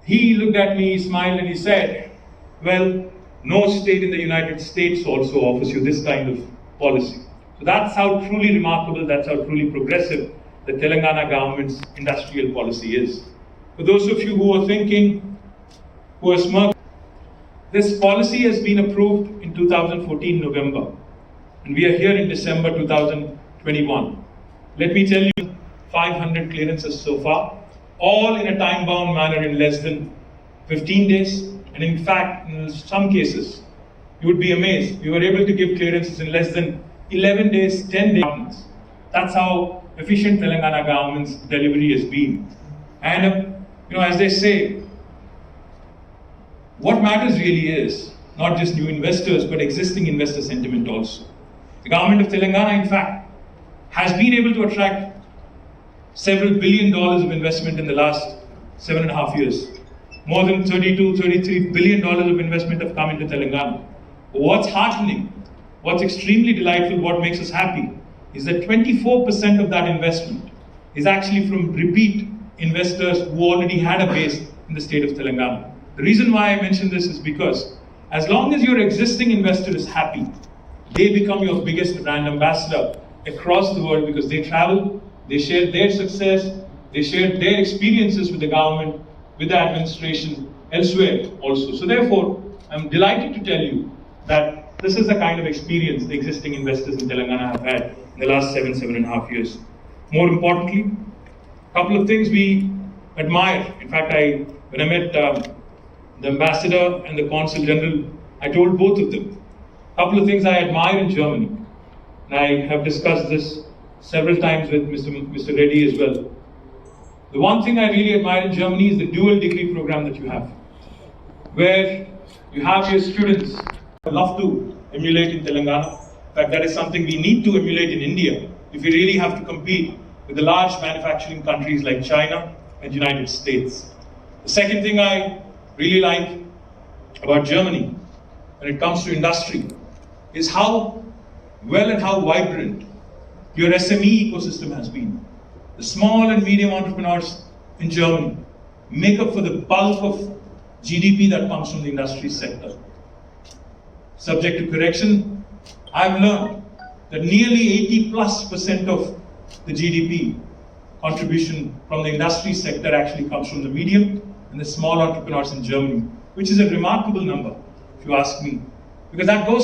He looked at me, smiled, and he said, well, no state in the United States also offers you this kind of policy. So that's how truly remarkable, that's how truly progressive the Telangana government's industrial policy is. For those of you who are thinking, who are smirking, this policy has been approved in 2014 November, and we are here in December 2021. Let me tell you, 500 clearances so far, all in a time-bound manner in less than 15 days. And in fact, in some cases, you would be amazed, we were able to give clearances in less than 11 days, 10 days. That's how efficient Telangana government's delivery has been. And as they say, what matters really is not just new investors, but existing investor sentiment also. The government of Telangana, in fact, has been able to attract several $1 billion of investment in the last 7.5 years. More than $33 billion of investment have come into Telangana. What's heartening, what's extremely delightful, what makes us happy, is that 24% of that investment is actually from repeat investors who already had a base in the state of Telangana. The reason why I mention this is because as long as your existing investor is happy, they become your biggest brand ambassador across the world because they travel, they share their success, they share their experiences with the government, with the administration, elsewhere also. So therefore, I'm delighted to tell you that this is the kind of experience the existing investors in Telangana have had in the last 7.5 years. More importantly, a couple of things we admire. In fact, when I met the ambassador and the consul general, I told both of them, a couple of things I admire in Germany. And I have discussed this several times with Mr. Reddy as well. The one thing I really admire in Germany is the dual degree program that you have, where you have your students who love to emulate in Telangana. In fact, that is something we need to emulate in India if we really have to compete with the large manufacturing countries like China and United States. The second thing I really like about Germany when it comes to industry is how well and how vibrant your SME ecosystem has been. The small and medium entrepreneurs in Germany make up for the bulk of GDP that comes from the industry sector. Subject to correction, I've learned that nearly 80+% of the GDP contribution from the industry sector actually comes from the medium and the small entrepreneurs in Germany, which is a remarkable number, if you ask me, because that goes